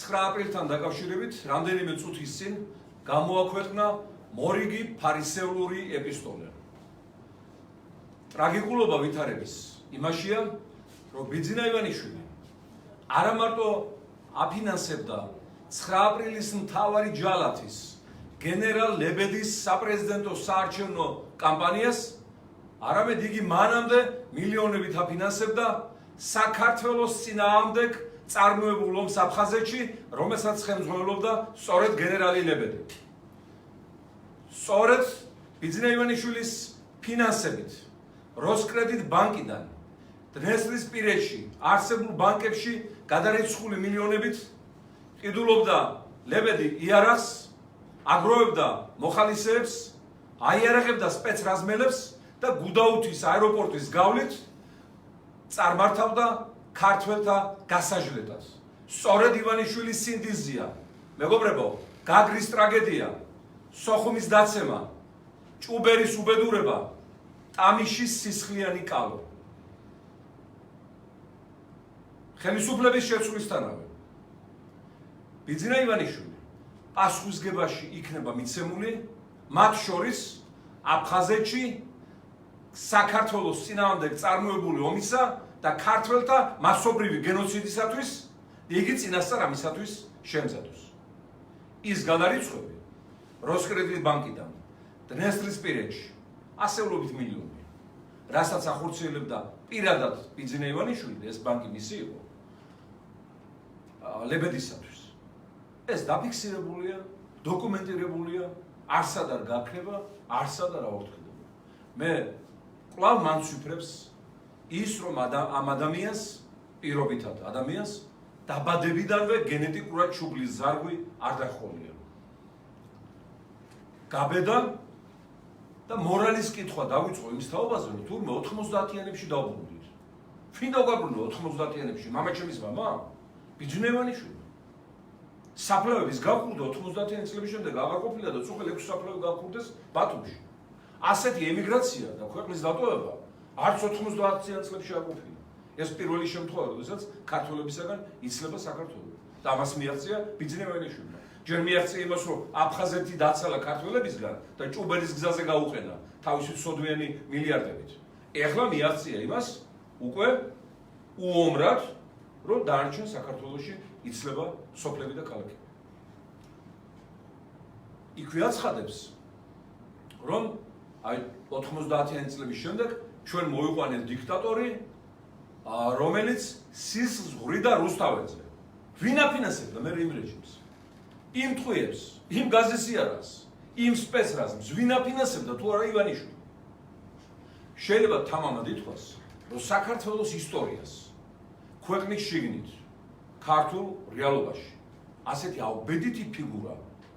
9 აპრილთან დაკავშირებით რამდენიმე წუთის წინ გამოაქვეყნა მორიგი ფარისევლური ეპისტოლე. ტრაგიკულობა ვითარების იმაშია, რომ ბიძინა ივანიშვილი არა მარტო აფინანსებდა 9 აპრილის მთავარი ჯალათის გენერალ ლებედის საპრეზიდენტო საარჩევნო კამპანიას, არამედ იგი მანამდე მილიონებით აფინანსებდა საქართველოს წინააღმდეგ წარმოებულ ომს აფხაზეთში, რომელსაც ხელმძღვანელობდა სწორედ გენერალი ლებედი. სწორედ ბიძინა ივანიშვილის ფინანსებით როსკრედიტ ბანკიდან დნესტრისპირეთში არსებულ ბანკებში გადარიცხული მილიონებით ყიდულობდა ლებედი იარაღს, აგროვებდა მოხალისეებს, აიარაღებდა სპეცრაზმელებს და გუდაუთის აეროპორტის გავლით წარმართავდა ქართველთა გასაჟლეტას. სწორედ ივანიშვილის სინდიზია, მეგობრებო, გაგრის ტრაგედია, სოხუმის დაცემა, ჭუბერის უბედურება, ტამიშის სისხლიანი კალო. ხელისუფლების შეცვლისთანავე ბიძინა ივანიშვილი პასუხისგებაში იქნება მიცემული, მათ შორის აფხაზეთში საქართველოს წინააღმდეგ წარმოებული ომისა და ქართველთა მასობრივი გენოციდისათვის, იგი წინასწარ ამისათვის შემზადოს. ის გადარიცხვები როსკრედიტ ბანკიდან დნესტრისპირეთში ასეულობით მილიონი, რასაც ახორციელებდა პირადად ბიძინა ივანიშვილი, ეს ბანკი მისი იყო ლებედისათვის. ეს დაფიქსირებულია, დოკუმენტირებულია, არსად არ გაქრება, არსად არ აორთქლდება. მე კვლავ მან ვიფრებს ის, რომ ამ ადამიანს პირობითად ადამიანს დაბადებიდანვე გენეტიკურად ჩუბლის ზარგვი არ დახოლია. გაბედა და მორალის კითხვა დავიწყო იმის თაობაზე, რომ თურმე 90-იანებში დავბრუნდით. ვინ დავბრუნდა 90-იანებში? მამაჩემის მამა? ბიძინა ივანიშვილი. საფლავების გახურდა 90-იანი წლების შემდეგ აღარ ყოფილა და წუხელ 6 საფლავი გახურდეს ბათუმში. ასეთი ემიგრაცია და ქვეყნის დატოვება არც 90-იან წლებში არ ყოფილა. ეს პირველი შემთხვევა, როდესაც ქართველებისაგან იცლება საქართველო. და ამას მიაღწია ბიძინა ივანიშვილმა. ჯერ მიაღწია იმას, რომ აფხაზეთი დაცალა ქართველებისგან და ჭუბერის გზაზე გაუყენა თავისი სოდვიანი მილიარდებით. ეხლა მიაღწია იმას უკვე უომრად, რომ დანარჩენ საქართველოში იცლება სოფლები და ქალაქები. იქვე აცხადებს, რომ აი 90-იანი წლების შემდეგ ჩვენ მოიყვანეთ დიქტატორი, რომელიც სისხლს ღვრიდა რუსთაველზე. ვინ აფინანსებდა მე იმ რეჟიმს? იმ ტყვიებს, იმ გაზისიარას, იმ სპეცრაზმს ვინ აფინანსებდა თუ არა ივანიშვილი? შეიძლება თამამად ითქვას, რომ საქართველოს ისტორიას ქვეყნის შიგნით ქართულ რეალობაში ასეთი აუბედითი ფიგურა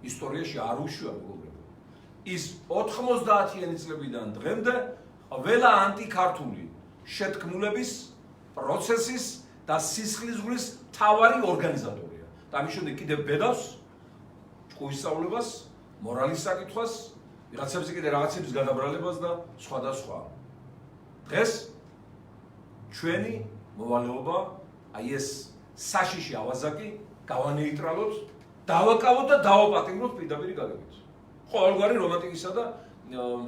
ისტორიაში არ უშვა, მეგობრებო. ის 90-იანი წლებიდან დღემდე ყველა ანტიქართული შეთქმულების პროცესის და სისხლისღვრიის მთავარი ორგანიზატორია. და ამის შემდეგ კიდევ ბედავს ჭკუის სწავლებას, მორალის საკითხვას, ვიღაცებზე კიდე რაღაცების გადაბრალებას და სხვა და სხვა. დღეს ჩვენი მოვალეობა აი ეს საშიში ავაზაკი გავანეიტრალოთ, დავაკავოთ და დავაპატიმროთ პირდაპირ გაგებით. ყოველგვარი რომანტიკისა და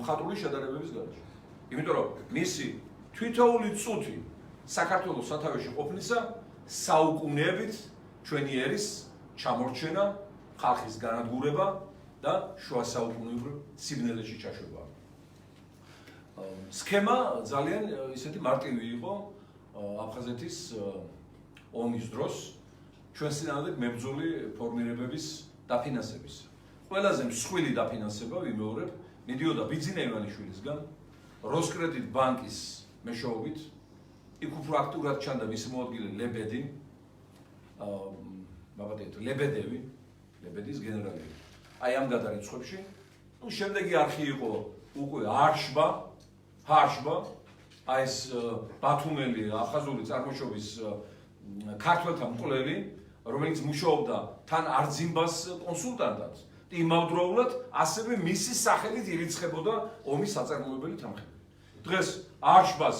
მხატვრული შედარებების გარეშე. იმიტომ რომ მისი თვითოული წუთი საქართველოს სათავეში ყოფნისა საუკუნეებით ჩვენი ერის ჩამორჩენა, ხალხის განადგურება და შუა საუკუნეებრივ სიბნელეში ჩაშვება. სქემა ძალიან ისეთი მარტივი იყო აფხაზეთის ომის დროს ჩვენს წინააღმდეგ მებრძოლი ფორმირებების დაფინანსების. ყველაზე მსხვილი დაფინანსება ვიმეორებ მიდიოდა ბიძინა ივანიშვილისგან, როსკრედიტ ბანკის მეშვეობით, იქ უფრო აქტიურად ჩანდა მისი მოადგილე ლებედი, ლებედევი, ლებედის გენერალი. აი ამ გადარიცხვებში, ну შემდეგი არხი იყო უკვე ჰარშბა, აი ეს ბათუმელი აფხაზური წარმოშობის ქართველთა მკვლელი, რომელიც მუშაობდა თან არძიმბას კონსულტანტად. იმავდროულად ასევე მისი სახელით ირიცხებოდა ომის საწარმოებელი თანხები. დღეს არშბას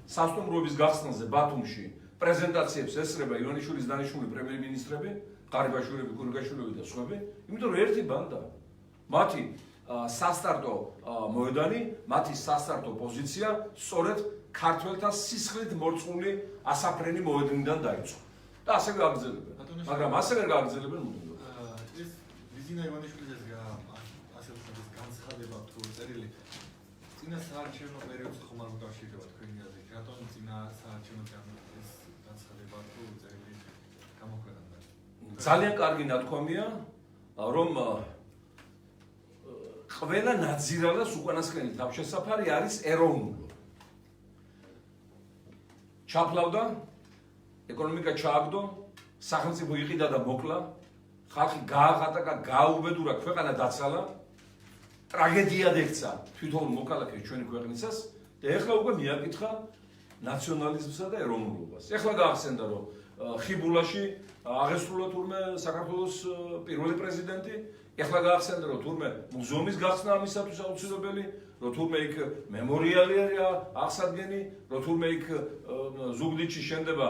სასტუმროების გახსნაზე ბათუმში პრეზენტაციებს ესწრება ივანიშვილის დანიშნული პრემიერ-მინისტრები, ღარიბაშვილები, კურიკაშვილები და სხვები, იმიტომ რომ ერთი ბანდა. მათი სასტარტო მოედანი, მათი სასტარტო პოზიცია სწორედ ქართველთა სისხლით მორწმული ასაფრენი მოედნიდან დაიწყო. და ასე გაგრძელებენ. მაგრამ ასე ვერ გაგრძელებენ მუდმივად. ეს ვიზინა ივანიშვილის ასე ვთქვათ განცხადება თუ წერილი წინა საარჩევნო პერიოდს ხომ არ უკავშირდება თქვენი აზრით, რატომ წინა საარჩევნო პერიოდს განცხადება თუ წერილი გამოქვეყნდა? ძალიან კარგი ნათქვამია, რომ ყველა ნაძირალას უკანასკნელი თავშესაფარი არის ეროვნული. ჩაფლავდა, ეკონომიკა ჩააგდო, სახელმწიფო იყიდა და მოკლა, ხალხი გააღატაკა, გააუბედურა, ქვეყანა დაცალა, ტრაგედიად ექცა თვითონ მოქალაქეს ჩვენი ქვეყნისას და ეხლა უკვე მიაკითხა ნაციონალიზმსა და ეროვნულობას. ეხლა გაახსენდა, რომ ხიბულაში აღესრულა თურმე საქართველოს პირველი პრეზიდენტი, ეხლა გაახსენდა, რომ თურმე მუზეუმის გახსნა ამისათვის აუცილებელი, რომ თურმე იქ მემორიალია აღსადგენი, რომ თურმე იქ ზუგდიდში შენდება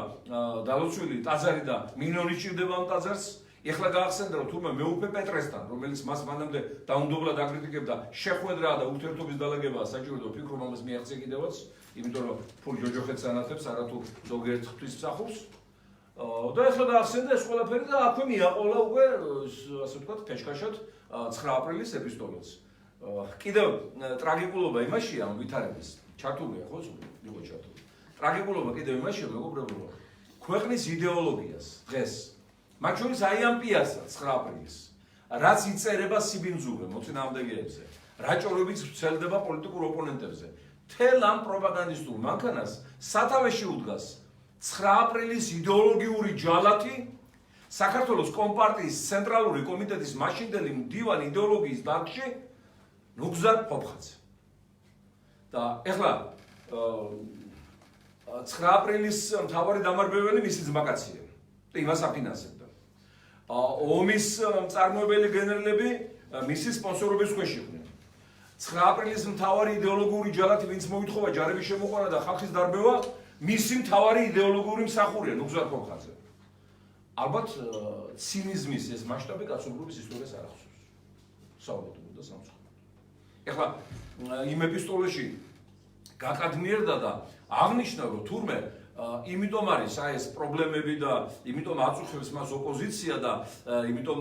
დალოცვილი ტაძარი და მილიონი ჭირდება ამ ტაძარს. ეხლა გაახსენდა, რომ თურმე მეუფე პეტრესთან, რომელიც მას მანამდე დაუნდობლად აკრიტიკებდა, შეხვედრა და ურთიერთობის დალაგებაა საჭირო და ვფიქრობ ამას მიაღწია კიდევაც, იმიტომ რომ ფულ ჯოჯოხეთს ანათებს, არათუ ზოგიერთ ღვთისმსახურს. და ეხლა გაახსენდა ეს ყველაფერი და აქვე მიაყოლა უკვე, ასე ვთქვათ, ფეშქაშად 9 აპრილის ეპისტოლეს. კიდევ ტრაგიკულობა იმაშია ამ ვითარების, ჩართულია ხო, იყო ჩართული. ტრაგიკულობა კიდევ იმაშია, მეგობრებო, ქვეყნის იდეოლოგიას დღეს მათ შორის აი ამ პიასა 9 აპრილის, რაც იწერება სიბინძურე მოწინააღმდეგეებზე, რა ჭორებით ვრცელდება პოლიტიკურ ოპონენტებზე, თელ ამ პროპაგანდისტულ მანქანას სათავეში უდგას 9 აპრილის იდეოლოგიური ჯალათი საქართველოს კომპარტიის ცენტრალური კომიტეტის მაშინდელი მდივანი იდეოლოგიის დარგში ნუგზარ ფოფხაძე. და ეხლა 9 აპრილის მთავარი დამარბეველი მისი ძმაკაცია და იმას აფინანსებდა. ომის მწარმოებელი გენერლები მისი სპონსორობის ქვეშ იყვნენ. 9 აპრილის მთავარი იდეოლოგიური ჯალათი, ვინც მოითხოვა ჯარების შემოყვანა და ხალხის დარბევა, მისი მთავარი იდეოლოგიური მსახურია ნუგზარ ფოფხაძე. ალბათ ცინიზმის ეს მასშტაბი კაცობრიობის ისტორიას არ ახსოვს. საუბედუროდ და სამწუხაროდ. ეხლა იმ ეპისტოლეში გაკადმიერდა და აღნიშნა, რომ თურმე იმიტომ არის აი ეს პრობლემები და იმიტომ აწუხებს მას ოპოზიცია და იმიტომ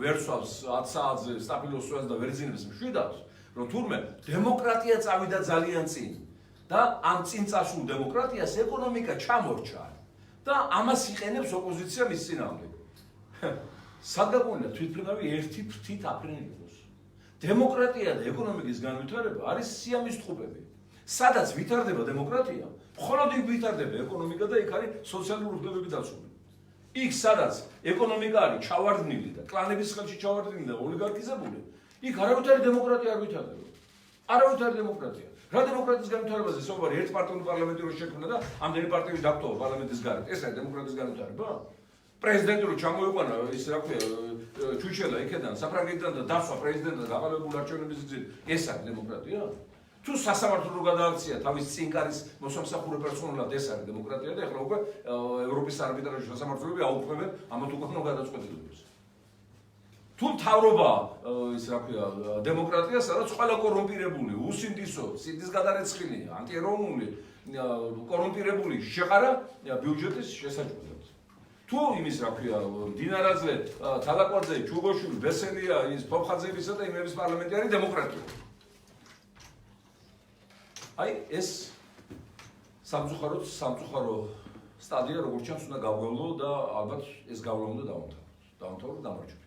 ვერ სვავს 10 საათზე სტაფილოსვას და ვერძინებს მშვიდავს, რომ თურმე დემოკრატია წავიდა ძალიან წინ და ამ წინ წასულ დემოკრატიას ეკონომიკა ჩამორჩა და ამას იყენებს ოპოზიცია მის წინააღმდეგ. სადგაკუნია თვითმფრინავი ერთი ფრთით აფრენილოს. დემოკრატია და ეკონომიკის განვითარება არის სიამის ტყუპები. სადაც ვითარდება დემოკრატია, მხოლოდ იქ ვითარდება ეკონომიკა და იქ არის სოციალური უფლებები დაცული. იქ სადაც ეკონომიკა არის ჩავარდნილი და კლანების ხელში ჩავარდნილი და ოლიგარქიზებული, იქ არავითარი დემოკრატია არ ვითარდება. არავითარი დემოკრატია. რა დემოკრატიის განვითარებაზე საუბარი, ერთპარტიული პარლამენტი რო შექმნა და ამდენი პარტიები დაგტოვა პარლამენტის გარეთ. ეს არის დემოკრატიის განვითარება? პრეზიდენტი რო ჩამოიყვანა ის რა ქვია ჩუჩელა იქიდან საფრანგეთიდან და დასვა პრეზიდენტად გაყალიბებული არჩევნების გზით, ეს არის დემოკრატია? თუ სასამართლო გადააქცია თავის წინკარის მოსამსახურე პერსონალად, ეს არის დემოკრატია და ეხლა უკვე ევროპის არბიტრაჟის სასამართლოები აუქმებენ ამათ უკანონო გადაწყვეტილებას. თუ მთავრობა ის რა ქვია დემოკრატია, სადაც ყველა კორუმპირებული, უსინდისო, სიდის გადარეცხილი, ანტიეროვნული, კორუმპირებული შეყარა ბიუჯეტის შესაჭრელად. თუ იმის რა ქვია დინარაძე, თალაკვაძე, ჩუგოშვილი, ბესელია, ის ფოფხაძეებისა და იმების პარლამენტი არის დემოკრატია. აი ეს სამწუხარო სტადია როგორც ჩანს უნდა გავგებლო და ალბათ ეს გავლენა უნდა დავამთავრო.